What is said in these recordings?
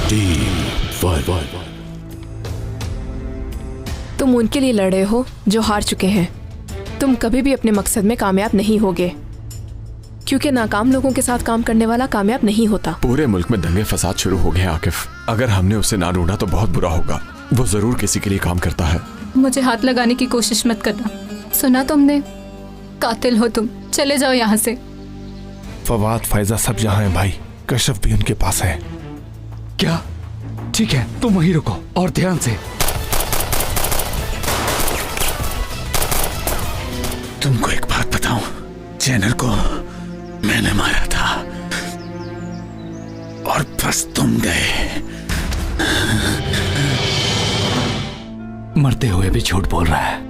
Team fight. तुम उनके लिए लड़े हो जो हार चुके हैं। तुम कभी भी अपने मकसद में कामयाब नहीं होगे, क्योंकि नाकाम लोगों के साथ काम करने वाला कामयाब नहीं होता। पूरे मुल्क में दंगे फसाद शुरू हो गए हैं आकिफ। अगर हमने उसे ना ढूंढा तो बहुत बुरा होगा। वो जरूर किसी के लिए काम करता है। मुझे हाथ लगाने की कोशिश मत करना, सुना तुमने? कातिल हो तुम, चले जाओ यहाँ से। फवाद, फायजा सब यहाँ हैं भाई। कशफ भी उनके पास है। क्या? ठीक है, तुम वहीं रुको और ध्यान से। तुमको एक बात बताऊं, चैनल को मैंने मारा था और बस तुम गए। मरते हुए भी झूठ बोल रहा है।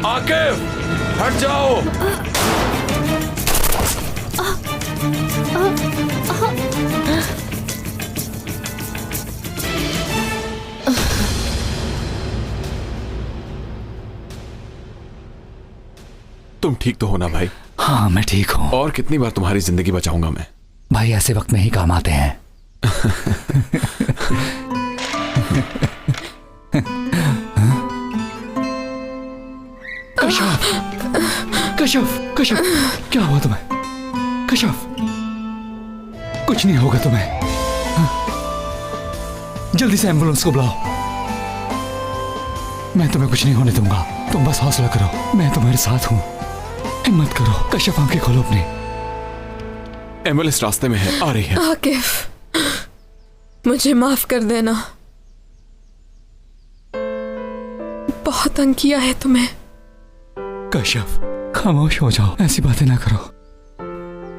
आकिफ, हट जाओ। तुम ठीक तो हो ना भाई? हाँ, मैं ठीक हूँ। और कितनी बार तुम्हारी जिंदगी बचाऊंगा मैं? भाई ऐसे वक्त में ही काम आते हैं। कशफ, कशफ, कशफ, क्या हुआ तुम्हें? कशफ, कुछ नहीं होगा तुम्हें। जल्दी से एम्बुलेंस को बुलाओ। मैं तुम्हें कुछ नहीं होने दूंगा, तुम बस हौसला करो, मैं तुम्हारे साथ हूं। हिम्मत करो। कशफ, आंखें खोलो अपनी। एम्बुलेंस रास्ते में है, आ रही है। आकिफ, मुझे माफ कर देना, बहुत तंग किया है तुम्हें। कशफ, खामोश हो जाओ, ऐसी बातें ना करो।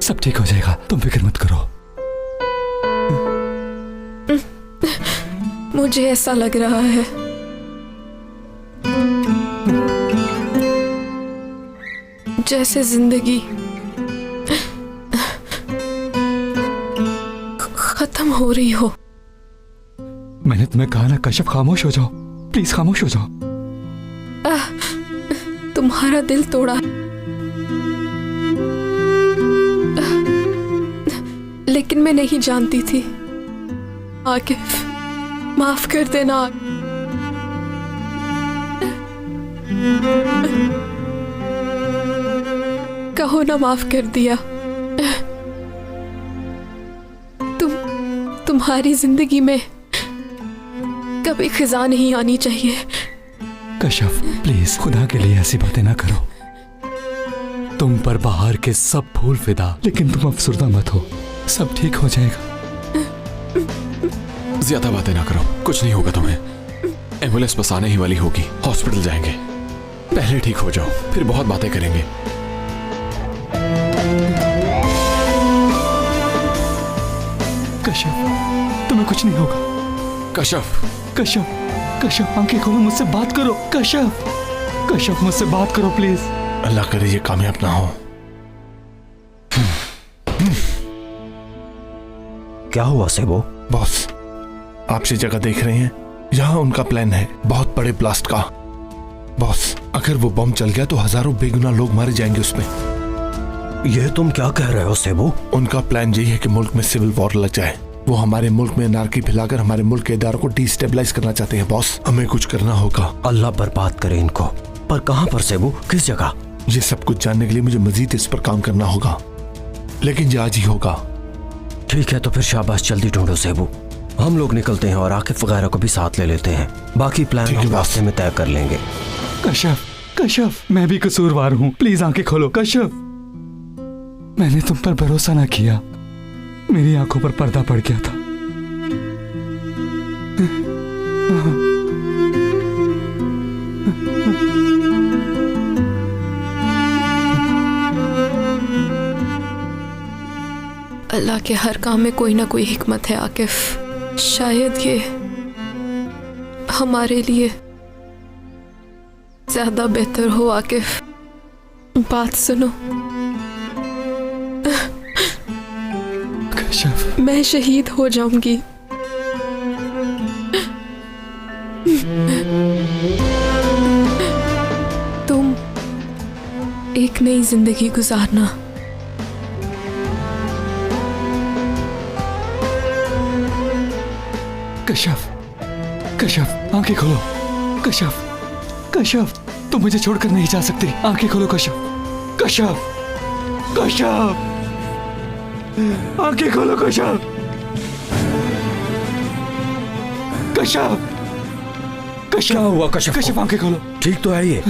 सब ठीक हो जाएगा, तुम फिक्र मत करो। मुझे ऐसा लग रहा है जैसे जिंदगी खत्म हो रही हो। मैंने तुम्हें कहा ना कशफ, खामोश हो जाओ, प्लीज खामोश हो जाओ। तुम्हारा दिल तोड़ा, लेकिन मैं नहीं जानती थी। आकिफ, माफ कर देना। कहो ना माफ कर दिया। तुम्हारी जिंदगी में कभी खिजा नहीं आनी चाहिए। कशफ, प्लीज खुदा के लिए ऐसी बातें ना करो। तुम पर बाहर के सब फूल फिदा, लेकिन तुम अफसुर्दा मत हो, सब ठीक हो जाएगा। ज्यादा बातें ना करो, कुछ नहीं होगा तुम्हें। एम्बुलेंस बस आने ही वाली होगी, हॉस्पिटल जाएंगे। पहले ठीक हो जाओ, फिर बहुत बातें करेंगे। कशफ, तुम्हें कुछ नहीं होगा। कशफ, कशफ, कशफ, आंखें खोलो, मुझसे बात करो। कशफ, कशफ, मुझसे बात करो प्लीज। अल्लाह करे ये कामयाब ना हो। क्या हुआ सेबो? बॉस, आपसे जगह देख रहे हैं, यहाँ उनका प्लान है बहुत बड़े ब्लास्ट का। बॉस, अगर वो बम चल गया तो हजारों बेगुनाह लोग मारे जाएंगे उसमें। ये तुम क्या कह रहे हो सेबो? उनका प्लान यही है कि मुल्क में सिविल वॉर लग जाए। वो हमारे मुल्क में नारकी फैलाकर हमारे मुल्क के इदारों को डिस्टेबलाइज करना चाहते हैं। बॉस, हमें कुछ करना होगा। अल्लाह बर्बाद करे इनको। पर कहां पर सेबो, किस जगह? ये सब कुछ जानने के लिए मुझे मजीद इस पर काम करना होगा, लेकिन ये आज ही होगा। ठीक है, तो फिर शाबाश, जल्दी ढूंढो सेबो। हम लोग निकलते हैं और आकिफ वगैरह को भी साथ ले लेते हैं। बाकी प्लान हम रास्ते में तय कर लेंगे। कशफ, कशफ, मैं भी कसूरवार हूँ, प्लीज आंखें खोलो। कशफ, मैंने तुम पर भरोसा ना किया, मेरी आंखों पर पर्दा पड़ गया था। अल्लाह के हर काम में कोई ना कोई हिकमत है आकिफ। शायद ये हमारे लिए ज्यादा बेहतर हो। आकिफ, बात सुनो। कशफ, मैं शहीद हो जाऊंगी। तुम एक नई जिंदगी गुजारना। कश्यप, कश्यप आंखें खोलो। कश्यप, कश्यप तुम मुझे छोड़कर नहीं जा सकती। आंखें खोलो कश्यप, कश्यप, कश्यप आंखें खोलो कश्यप, कश्यप, कश्यप। क्या हुआ कश्यप? कश्यप आंखें खोलो। ठीक तो है ये?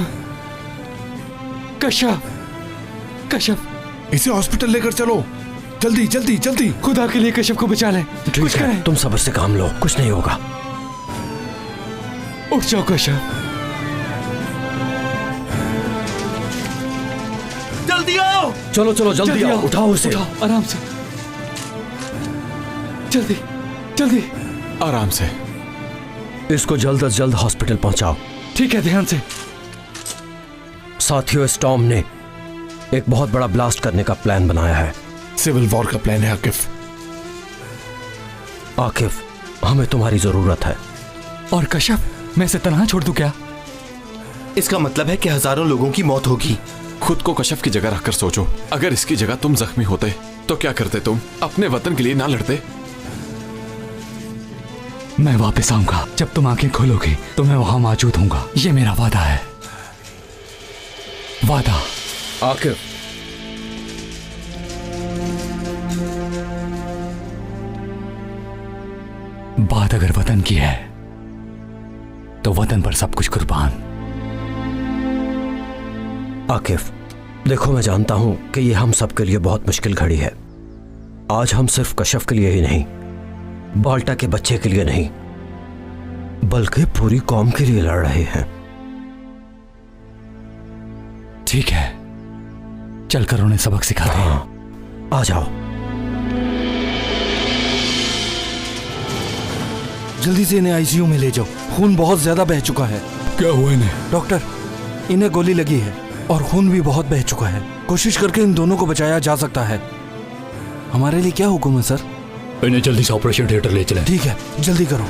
कश्यप, कश्यप इसे हॉस्पिटल लेकर चलो, जल्दी जल्दी जल्दी। खुदा के लिए कश्यप को बचा लें। ठीक कुछ है, करें। तुम सब्र से काम लो, कुछ नहीं होगा। उठ जाओ कश्यप। जल्दी आओ। चलो चलो जल्दी आओ, उठाओ उसे। उठाओ, आराम से, जल्दी जल्दी। आराम से। इसको जल्द से जल्द हॉस्पिटल पहुंचाओ। ठीक है, ध्यान से। साथियों, स्टॉर्म ने एक बहुत बड़ा ब्लास्ट करने का प्लान बनाया है। सिविल वॉर का प्लान है आकिफ। आकिफ, हमें तुम्हारी जरूरत है। और कश्यप, मैं इसे तनहा छोड़ दूं क्या? इसका मतलब है कि हजारों लोगों की मौत होगी। खुद को कश्यप की जगह रखकर सोचो, अगर इसकी जगह तुम जख्मी होते तो क्या करते? तुम अपने वतन के लिए ना लड़ते? मैं वापस आऊंगा। जब तुम आंखें खोलोगी तो मैं वहां मौजूद हूंगा। ये मेरा वादा है, वादा। आकिफ, बात अगर वतन की है तो वतन पर सब कुछ कुर्बान। आकिफ देखो, मैं जानता हूं कि ये हम सब के लिए बहुत मुश्किल घड़ी है। आज हम सिर्फ कश्यप के लिए ही नहीं, बाल्टा के बच्चे के लिए नहीं, बल्कि पूरी कौम के लिए लड़ रहे हैं। ठीक है, चलकर उन्हें सबक सिखाते हैं। आ जाओ। जल्दी से इन्हें आईसीयू में ले जाओ, खून बहुत ज्यादा बह चुका है। क्या हुआ इन्हें? डॉक्टर, इन्हें गोली लगी है और खून भी बहुत बह चुका है। कोशिश करके इन दोनों को बचाया जा सकता है। हमारे लिए क्या हुक्म है सर? इन्हें जल्दी से ऑपरेशन थिएटर ले चलें। ठीक है, जल्दी करो।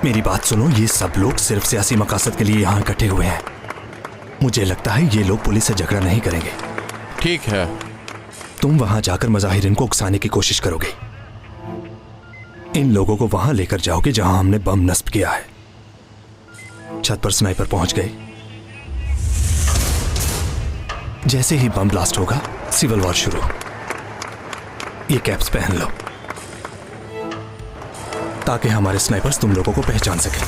मेरी बात सुनो, ये सब लोग सिर्फ सियासी मकासद के लिए यहाँ इकट्ठे हुए हैं। मुझे लगता है ये लोग पुलिस से झगड़ा नहीं करेंगे। ठीक है। तुम वहां जाकर मुजाहिरीन को उकसाने की कोशिश करोगे। इन लोगों को वहां लेकर जाओगे जहां हमने बम नस्ब किया है। छत पर स्नाइपर पहुंच गए। जैसे ही बम ब्लास्ट होगा, सिविल वॉर शुरू। ये कैप्स पहन लो ताकि हमारे स्नाइपर्स तुम लोगों को पहचान सकें।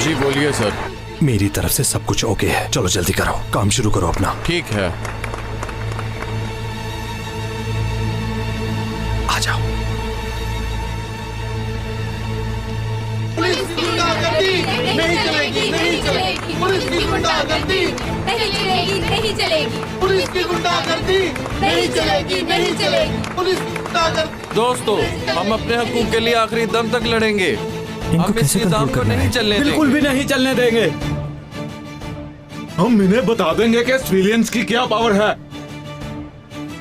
जी बोलिए सर। मेरी तरफ से सब कुछ ओके है। चलो जल्दी करो, काम शुरू करो अपना। ठीक है। आ जाओ। पुलिस की गुंडागर्दी नहीं चलेगी, नहीं चलेगी। पुलिस की गुंडागर्दी नहीं चलेगी, नहीं चलेगी। पुलिस की गुंडागर्दी नहीं चलेगी, नहीं चलेगी। पुलिस की गुंडागर्दी। दोस्तों, हम अपने हकूक के लिए आखिरी दम तक लड़ेंगे। हम इस निजाम को नहीं चलने देंगे। बिल्कुल भी नहीं चलने देंगे। हम इन्हें बता देंगे कि सिविलियंस की क्या पावर है।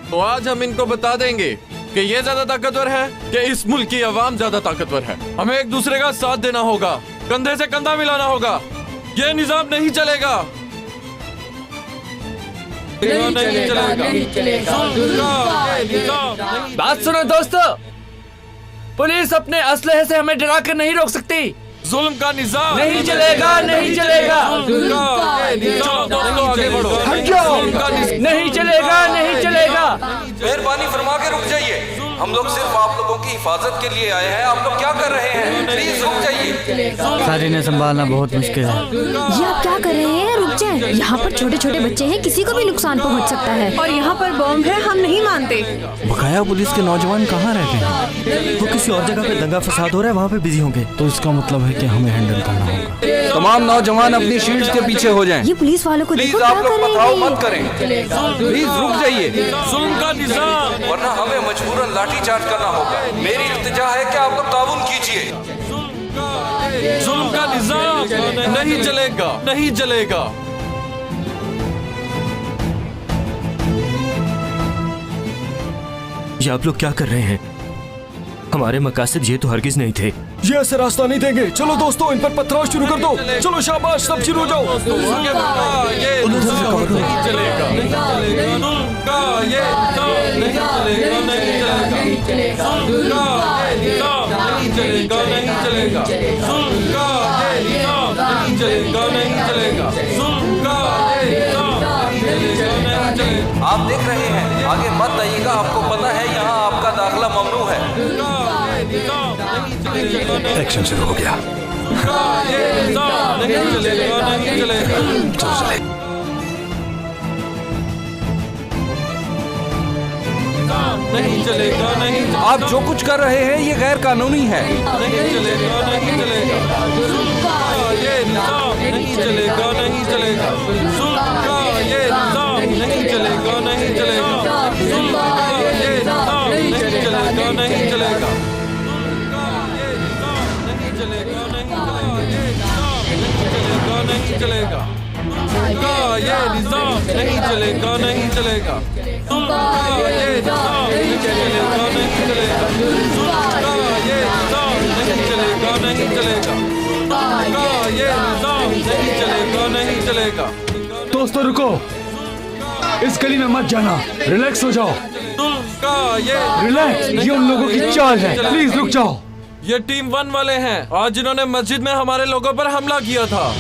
तो आज हम इनको बता देंगे कि ये ज्यादा ताकतवर है कि इस मुल्क की आवाम ज्यादा ताकतवर है। हमें एक दूसरे का साथ देना होगा, कंधे से कंधा मिलाना होगा। ये निजाम नहीं चलेगा, नहीं चलेगा, नहीं चलेगा। बात सुनो दोस्तों, पुलिस अपने असलहे से हमें डरा कर नहीं रोक सकती। जुल्म का निजाम नहीं चलेगा, नहीं चलेगा। दोस्तों आगे बढ़ो। हट जाओ। नहीं चलेगा, नहीं चलेगा। मेहरबानी फरमा के रुक जाइए, हम लोग सिर्फ आप लोगों की हिफाजत के लिए आए हैं। आप लोग क्या कर रहे हैं? प्लीज रुक जाइए। सारी ने संभालना बहुत मुश्किल है। ये आप क्या कर रहे हैं? रुक जाएं। यहाँ पर छोटे छोटे बच्चे हैं, किसी को भी नुकसान पहुँच सकता है। और यहाँ पर बॉम्ब है, हम नहीं मानते। बकाया पुलिस के नौजवान कहाँ रहते हैं? वो किसी और जगह पे दंगा फसाद हो रहा है, वहाँ पे बिजी होंगे। तो इसका मतलब है कि हमें हैंडल करना होगा। तमाम नौजवान अपनी शील्ड्स के पीछे हो जाएं। ये पुलिस वालों को प्लीज देखो आप क्या लोग कर रहे पथराव हैं। मत करें, प्लीज रुक जाइए, जुल्म का निजाम। वरना हमें मजबूरन लाठीचार्ज करना होगा। मेरी इल्तिजा है कि आप लोग ताउन कीजिए। जुल्म का निजाम नहीं चलेगा, नहीं चलेगा। ये आप लोग क्या कर रहे हैं? हमारे मकासद ये तो हरगिज नहीं थे। ये ऐसा रास्ता नहीं देंगे। चलो दोस्तों, इन पर पथराव शुरू कर दो। चलो शाबाश, सब शुरू हो जाओ। आगे बढ़ो। ये निजाम नहीं चलेगा, नहीं चलेगा। जुल्म का ये निजाम नहीं चलेगा, नहीं चलेगा। जुल्म का ये निजाम नहीं चलेगा, नहीं चलेगा। जुल्म का ये निजाम नहीं चलेगा, नहीं चलेगा। जुल्म का ये निजाम नहीं चलेगा, नहीं चलेगा। आप देख रहे हैं, आगे मत आइएगा, आपको पता है यहाँ आपका दाखिला ममनू है। एक्शन शुरू हो गया। ये निजाम नहीं चलेगा, नहीं चलेगा। चलो चले। नहीं चलेगा, नहीं चलेगा। आप जो कुछ कर रहे हैं ये गैर कानूनी है। नहीं चलेगा, नहीं चलेगा। जुल्म का ये निजाम नहीं चलेगा, नहीं चलेगा। जुल्म का ये निजाम नहीं चलेगा, नहीं चलेगा। जुल्म का ये निजाम नहीं चलेगा, नहीं चलेगा। नहीं चलेगा, नहीं चलेगा। का ये निजाम नहीं चलेगा, नहीं चलेगा। का ये निजाम नहीं चलेगा, नहीं चलेगा। का ये निजाम नहीं चलेगा, नहीं चलेगा। का ये निजाम नहीं चलेगा, नहीं चलेगा। दोस्तों रुको, इस गली में मत जाना। रिलैक्स हो जाओ। का ये रिलैक्स, ये उन लोगों की चाल है। प्लीज रुक जाओ। ये टीम 1 वाले हैं, आज जिन्होंने मस्जिद में हमारे लोगों पर हमला किया था।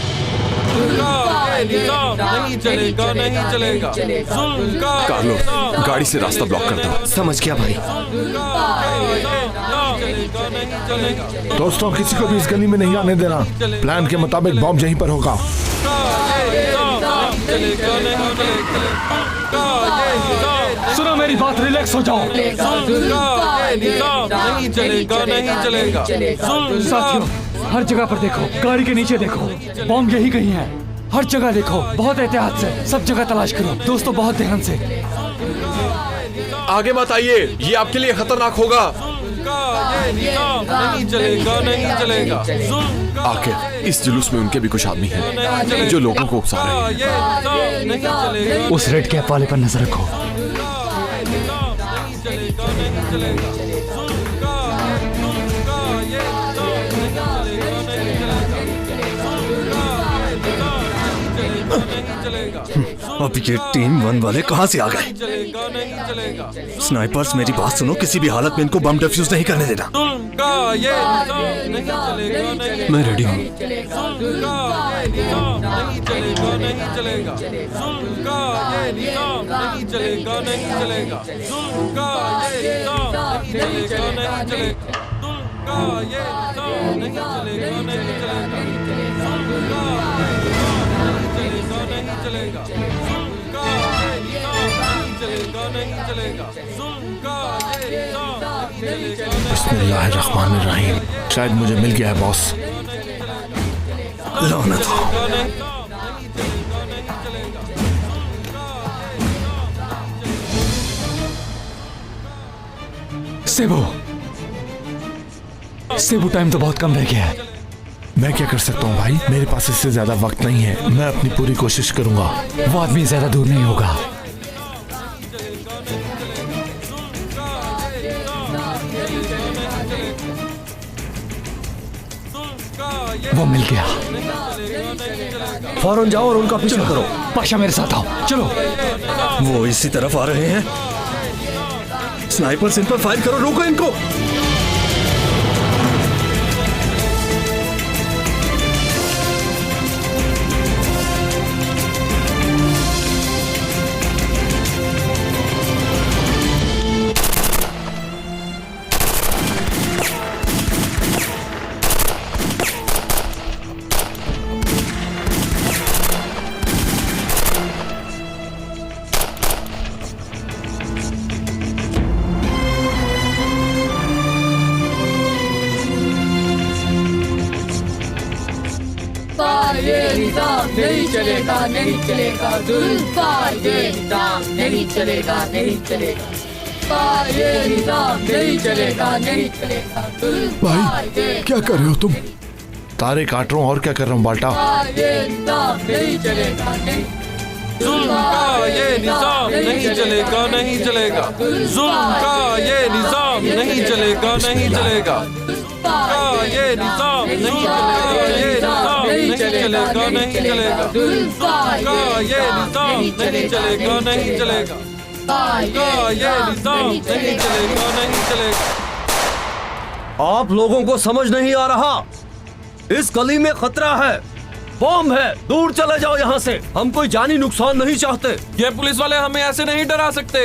का ये निजाम नहीं चलेगा, नहीं चलेगा। जुल्म का कार्लो, गाड़ी से रास्ता ब्लॉक कर दो। समझ गया भाई। नहीं चलेगा। दोस्तों, किसी को भी इस गली में नहीं आने देना। प्लान के मुताबिक बॉम्ब यहीं पर होगा। सुनो मेरी बात, रिलैक्स हो जाओ। नहीं चलेगा, नहीं चलेगा। साथियों, हर जगह पर देखो, गाड़ी के नीचे देखो, बॉम्ब यही कहीं है। हर जगह देखो, बहुत एहतियात से, सब जगह तलाश करो। दोस्तों, बहुत ध्यान से। आगे मत आइए, ये आपके लिए खतरनाक होगा। नहीं चलेगा, नहीं चलेगा। आखिर इस जुलूस में उनके भी कुछ आदमी हैं जो लोगों को उकसा रहे हैं। नहीं चलेगा। उस रेड कैप वाले पर नजर रखो। अब ये टीम 1 वाले कहाँ से आ गए? स्नाइपर्स, मेरी बात सुनो, किसी भी हालत में इनको बम डिफ्यूज नहीं करने देना। मैं रेडी हूँ। बिस्मिल्लाहिर्रहमानिर्रहीम। शायद मुझे मिल गया है बॉस। लानत हो। सेबू, टाइम तो बहुत कम रह गया है। मैं क्या कर सकता हूँ भाई, मेरे पास इससे ज्यादा वक्त नहीं है। मैं अपनी पूरी कोशिश करूंगा। वो आदमी ज्यादा दूर नहीं होगा। वो मिल गया। फौरन जाओ और उनका पीछा करो। पाशा, मेरे साथ आओ। चलो। वो इसी तरफ आ रहे हैं। स्नाइपर से इन पर फायर करो, रोको इनको। ये निजाम नहीं चलेगा, नहीं चलेगा, जुल्म का ये निजाम नहीं चलेगा, नहीं चलेगा, ये निजाम नहीं चलेगा, नहीं चलेगा, जुल्म का भाई क्या कर रहे हो तुम? तारे काट रहा हूँ और क्या कर रहा हूँ बाल्टा? ये निजाम नहीं चलेगा, नहीं जुल्म का ये निजाम नहीं चलेगा, नहीं चलेगा, जुल्म का ये निजाम नहीं चलेगा, नहीं चलेगा, का ये निजाम नहीं चलेगा, ये निजाम नहीं चलेगा, नहीं चलेगा, का ये निजाम नहीं चलेगा, नहीं चलेगा, का ये निजाम नहीं चलेगा, नहीं चलेगा। आप लोगों को समझ नहीं आ रहा, इस गली में खतरा है, बॉम्ब है, दूर चले जाओ यहाँ से। हम कोई जानी नुकसान नहीं चाहते। ये पुलिस वाले हमें ऐसे नहीं डरा सकते।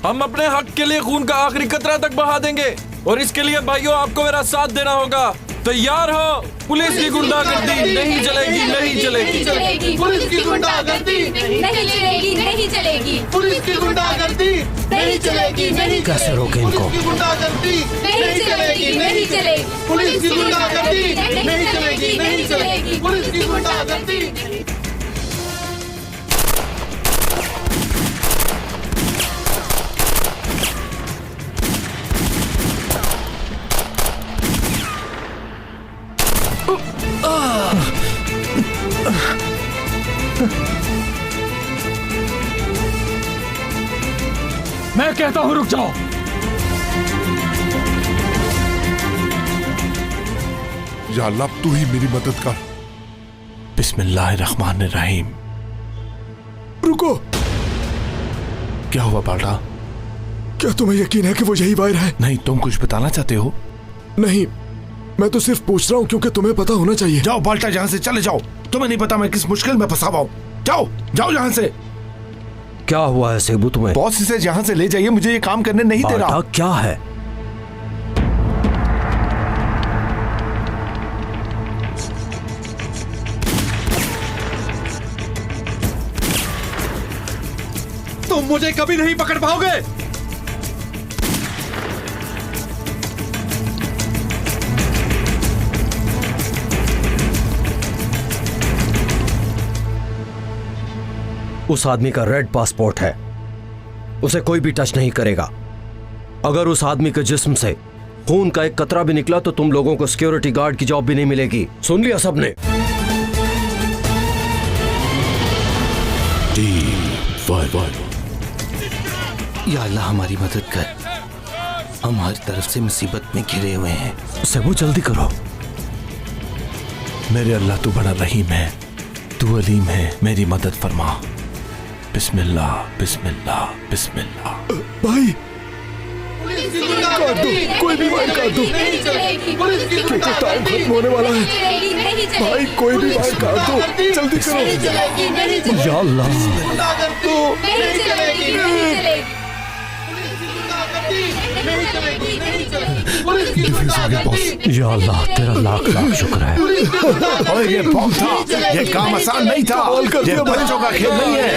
हम अपने हक के लिए खून का आखिरी कतरा तक बहा देंगे और इसके लिए भाइयों आपको मेरा साथ देना होगा। तैयार हो? पुलिस की गुंडागर्दी नहीं चलेगी, नहीं चलेगी, पुलिस की गुंडागर्दी नहीं चलेगी, नहीं चलेगी, पुलिस की गुंडागर्दी नहीं चलेगी, नहीं कैसे रोके इनको? पुलिस की गुंडागर्दी नहीं चलेगी, नहीं चलेगी, पुलिस की गुंडागर्दी नहीं चलेगी, नहीं चलेगी, पुलिस की गुंडागर्दी। मैं कहता हूँ रुक जाओ। या अल्लाह तू ही मेरी मदद कर। बिस्मिल्लाहिर्रहमानिर्रहीम। रुको, क्या हुआ बाल्टा? क्या तुम्हें यकीन है कि वो यही वायर है? नहीं, तुम कुछ बताना चाहते हो? नहीं, मैं तो सिर्फ पूछ रहा हूँ क्योंकि तुम्हें पता होना चाहिए। जाओ बाल्टा, यहाँ से चले जाओ। तुम्हें नहीं पता मैं किस मुश्किल में फंसा हुआ हूँ। जाओ जाओ यहाँ से। क्या हुआ है सेबू तुम्हें? बॉस इसे यहाँ से ले जाइए, मुझे ये काम करने नहीं दे रहा। क्या है? तुम मुझे कभी नहीं पकड़ पाओगे। उस आदमी का रेड पासपोर्ट है, उसे कोई भी टच नहीं करेगा। अगर उस आदमी के जिस्म से खून का एक कतरा भी निकला तो तुम लोगों को सिक्योरिटी गार्ड की जॉब भी नहीं मिलेगी। सुन लिया सबने? या अल्लाह हमारी मदद कर, हम हर तरफ से मुसीबत में घिरे हुए हैं। सेबू जल्दी करो। मेरे अल्लाह तू बड़ा रहीम है, तू अलीम है, मेरी मदद फरमा। बिस्मिल्लाह बिस्मिल्लाह बिस्मिल्लाह। भाई पुलिस की काट दो, कोई भी वायर काट दो, नहीं चलेगी, पुलिस की क्योंकि टाइम खत्म होने वाला है। नहीं चलेगी, भाई कोई भी वायर काट दो, जल्दी करो। नहीं चलेगी, नहीं चलेगी, या अल्लाह, गुंडागर्दी नहीं चलेगी, नहीं चलेगी, नहीं चलेगी, नहीं चलेगी, पुलिस की गुंडागर्दी। या अल्लाह तेरा लाख लाख शुक्र है। ओए ये बॉम्ब था, ये काम आसान नहीं था, ये बच्चों का खेल नहीं है।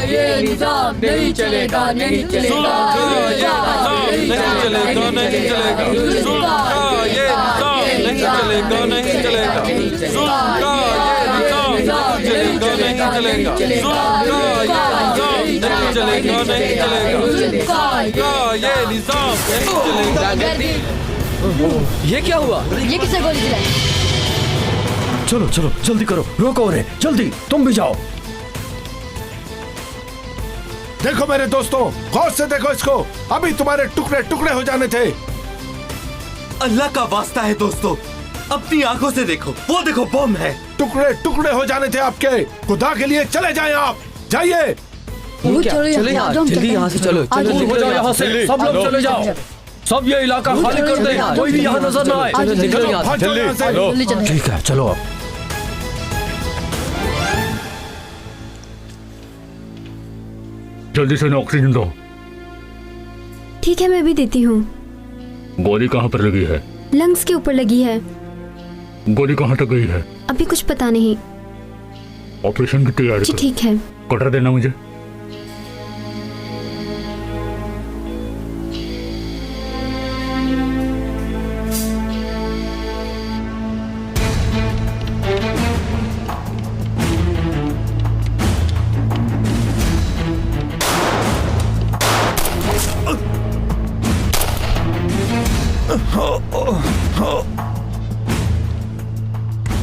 ये निजाम नहीं चलेगा, नहीं चलेगा, नहीं चलेगा, नहीं चलेगा, जुल्म का ये निजाम नहीं चलेगा, नहीं चलेगा, जुल्म का ये निजाम नहीं चलेगा, नहीं चलेगा, जुल्म का ये निजाम नहीं चलेगा, नहीं चलेगा, जुल्म का ये निजाम नहीं चलेगा। ये क्या हुआ? ये किसने गोली चलाई? चलो चलो जल्दी करो, रोको उन्हें, जल्दी तुम भी जाओ। देखो मेरे दोस्तों, गौर से देखो इसको, अभी तुम्हारे टुकड़े टुकड़े हो जाने थे। अल्लाह का वास्ता है दोस्तों, अपनी आंखों से देखो, वो देखो बम है। टुकड़े टुकड़े हो जाने थे आपके। खुदा के लिए चले जाएं आप, जाइए। चलो यार, जल्दी यहाँ से चलो, चलो हो जाओ यहाँ से, सब लोग चले जाओ, सब ये इलाका खाली कर दे, कोई भी यहाँ नजर ना आए। निकलो यहाँ से। ठीक है, चलो अब। जल्दी से ऑक्सीजन दो। ठीक है, मैं भी देती हूँ। गोली कहाँ पर लगी है? लंग्स के ऊपर लगी है। गोली कहाँ तक गई है? अभी कुछ पता नहीं। ऑपरेशन की तैयारी जी ठीक है। कटर देना मुझे।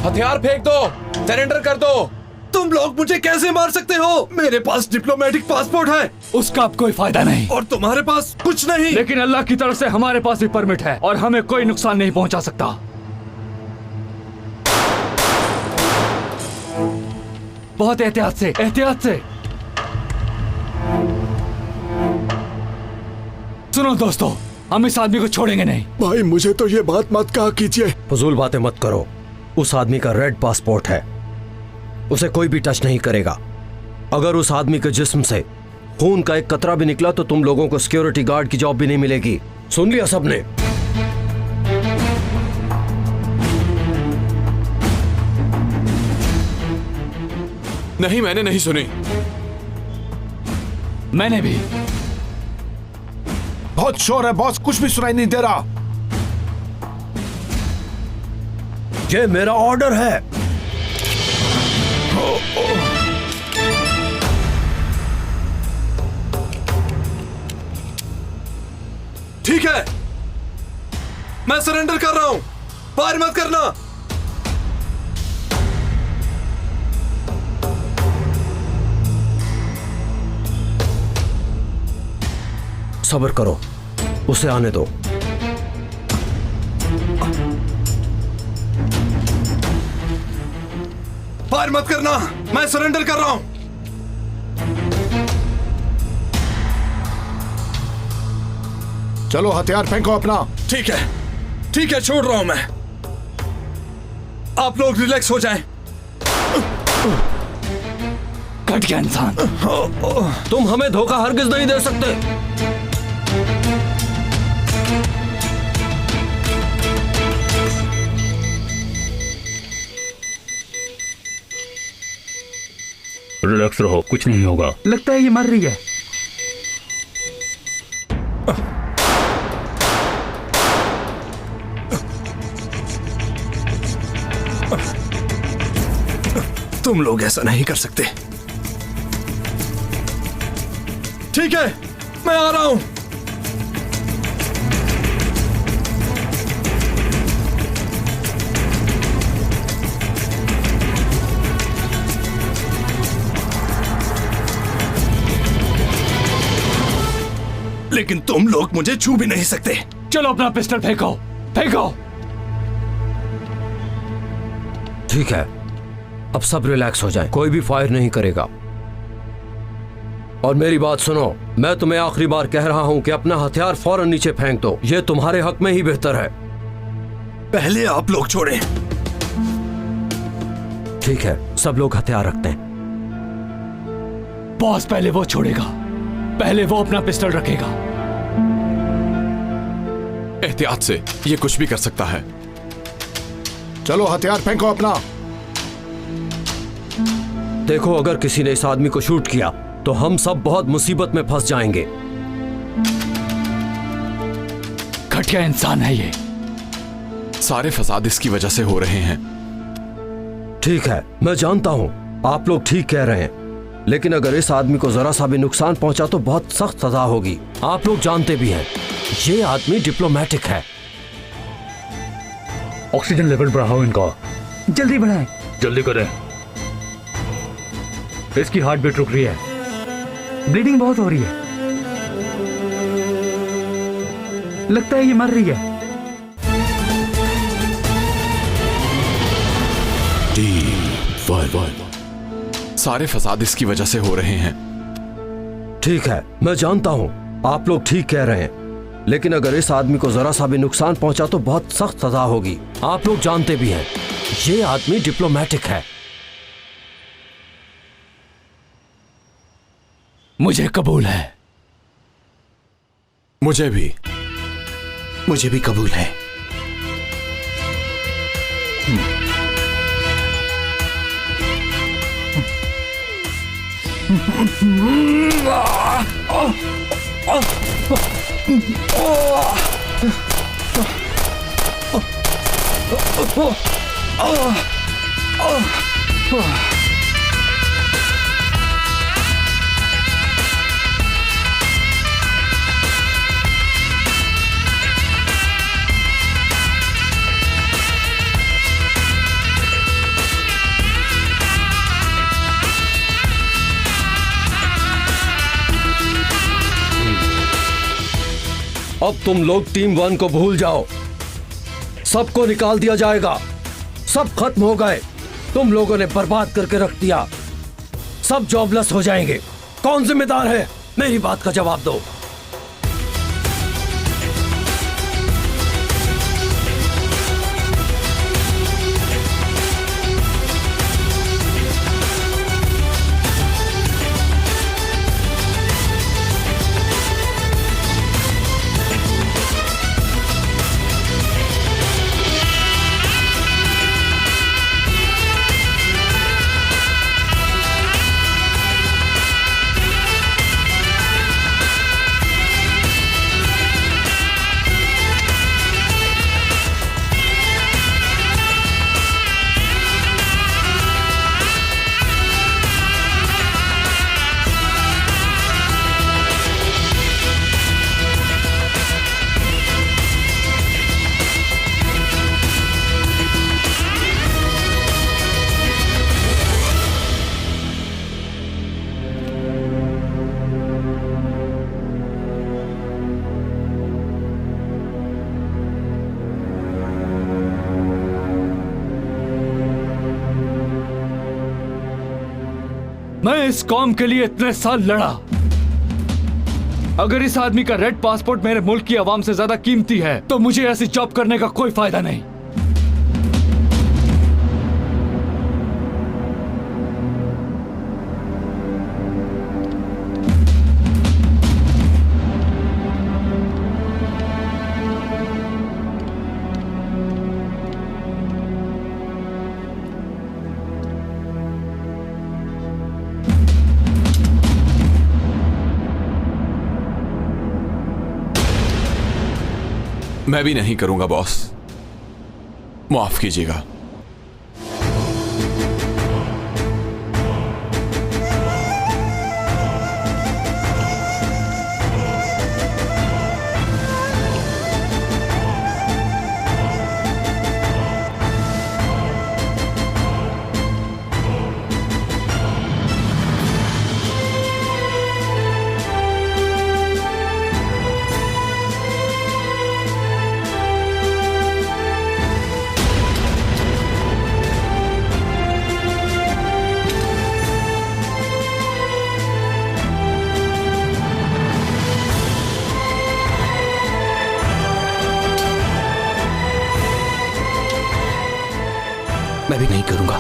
हथियार फेंक दो, सरेंडर कर दो। तुम लोग मुझे कैसे मार सकते हो? मेरे पास डिप्लोमेटिक पासपोर्ट है। उसका अब कोई फायदा नहीं। और तुम्हारे पास कुछ नहीं। लेकिन अल्लाह की तरफ से हमारे पास भी परमिट है और हमें कोई नुकसान नहीं पहुंचा सकता। बहुत एहतियात से, एहतियात से। सुनो दोस्तों, हम इस आदमी को छोड़ेंगे नहीं। भाई मुझे तो ये बात मत कहा कीजिए। फजूल बातें मत करो। उस आदमी का रेड पासपोर्ट है, उसे कोई भी टच नहीं करेगा। अगर उस आदमी के जिस्म से खून का एक कतरा भी निकला तो तुम लोगों को सिक्योरिटी गार्ड की जॉब भी नहीं मिलेगी। सुन लिया सबने? नहीं, मैंने नहीं सुनी। मैंने भी। बहुत शोर है बॉस, कुछ भी सुनाई नहीं दे रहा। ये मेरा ऑर्डर है। ठीक है, मैं सरेंडर कर रहा हूं। फायर मत करना। सब्र करो, उसे आने दो। फायर मत करना, मैं सरेंडर कर रहा हूं। चलो हथियार फेंको अपना। ठीक है, ठीक है, छोड़ रहा हूं मैं। आप लोग रिलैक्स हो जाएं। कट गया इंसान। तुम हमें धोखा हरगिज नहीं दे सकते। रिलैक्स रहो, कुछ नहीं होगा। लगता है ये मर रही है। तुम लोग ऐसा नहीं कर सकते। ठीक है, मैं आ रहा हूं। लेकिन तुम लोग मुझे छू भी नहीं सकते। चलो अपना पिस्टल फेंको, फेंको। ठीक है, अब सब रिलैक्स हो जाए, कोई भी फायर नहीं करेगा। और मेरी बात सुनो, मैं तुम्हें आखिरी बार कह रहा हूं कि अपना हथियार फौरन नीचे फेंक दो। ये तुम्हारे हक में ही बेहतर है। पहले आप लोग छोड़ें। ठीक है, सब लोग हथियार रखते हैं। बॉस पहले वो छोड़ेगा, पहले वो अपना पिस्टल रखेगा। एहतियात से, ये कुछ भी कर सकता है। चलो हथियार फेंको अपना। देखो, अगर किसी ने इस आदमी को शूट किया तो हम सब बहुत मुसीबत में फंस जाएंगे। घटिया इंसान है ये। सारे फसाद इसकी वजह से हो रहे हैं। ठीक है, मैं जानता हूं आप लोग ठीक कह रहे हैं, लेकिन अगर इस आदमी को जरा सा भी नुकसान पहुंचा तो बहुत सख्त सजा होगी। आप लोग जानते भी हैं, ये आदमी डिप्लोमेटिक है। ऑक्सीजन लेवल बढ़ाओ इनका, जल्दी बढ़ाएं। जल्दी करें। इसकी हार्ट बीट रुक रही है, ब्लीडिंग बहुत हो रही है, लगता है ये मर रही है। सारे फसाद इसकी वजह से हो रहे हैं। ठीक है, मैं जानता हूं आप लोग ठीक कह रहे हैं, लेकिन अगर इस आदमी को जरा सा भी नुकसान पहुंचा तो बहुत सख्त सजा होगी। आप लोग जानते भी हैं ये आदमी डिप्लोमेटिक है। मुझे कबूल है। मुझे भी कबूल है। अब तुम लोग टीम 1 को भूल जाओ, सबको निकाल दिया जाएगा। सब खत्म हो गए, तुम लोगों ने बर्बाद करके रख दिया, सब जॉबलेस हो जाएंगे। कौन जिम्मेदार है? मेरी बात का जवाब दो। मैं इस कौम के लिए इतने साल लड़ा। अगर इस आदमी का रेड पासपोर्ट मेरे मुल्क की आवाम से ज्यादा कीमती है तो मुझे ऐसी जॉब करने का कोई फायदा नहीं। मैं भी नहीं करूंगा बॉस, माफ कीजिएगा। मैं भी नहीं करूंगा।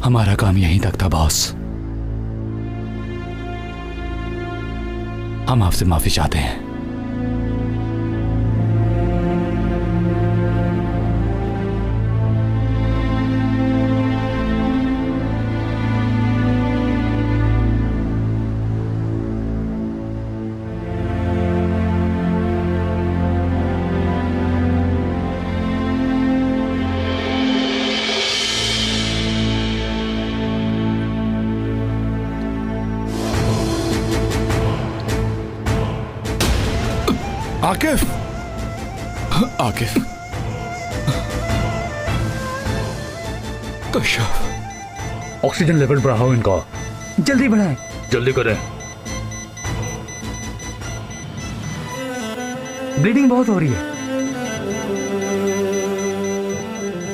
हमारा काम यहीं तक था बॉस। हम आपसे माफी चाहते हैं। आकिफ, आकिफ, कश्यप, ऑक्सीजन लेवल बढ़ाओ इनका, जल्दी बढ़ाएं, जल्दी करें। ब्लीडिंग बहुत हो रही है,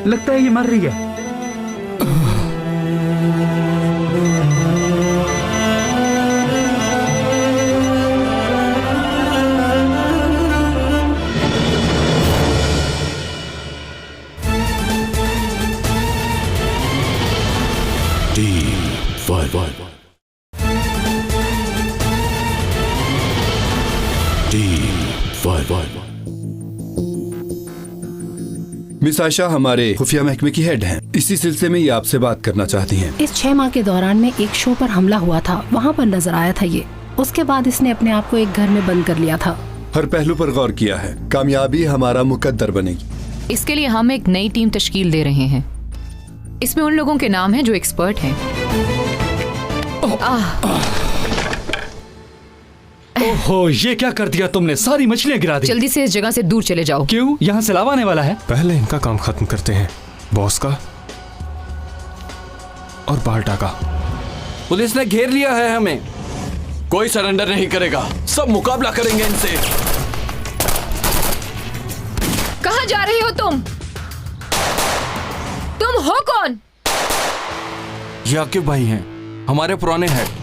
लगता है ये मर रही है। मिस आयशा हमारे खुफिया महकमे की हेड हैं। इसी सिलसिले में ये आपसे बात करना चाहती हैं। इस 6 माह के दौरान में एक शो पर हमला हुआ था, वहाँ पर नजर आया था ये। उसके बाद इसने अपने आप को एक घर में बंद कर लिया था। हर पहलू पर गौर किया है, कामयाबी हमारा मुकद्दर बनेगी। इसके लिए हम एक नई टीम तश्कील दे रहे हैं। इसमें उन लोगों के नाम हैं जो एक्सपर्ट हैं। ओहो, ये क्या कर दिया तुमने? सारी मछलियां गिरा दी। जल्दी से इस जगह से दूर चले जाओ। क्यों? यहाँ से लावा आने वाला है। पहले इनका काम खत्म करते हैं, बॉस का और बाल्टा का। पुलिस ने घेर लिया है हमें। कोई सरेंडर नहीं करेगा, सब मुकाबला करेंगे इनसे। कहाँ जा रही हो तुम? तुम हो कौन? ये आकिब भाई हैं, हमारे पुराने हैं।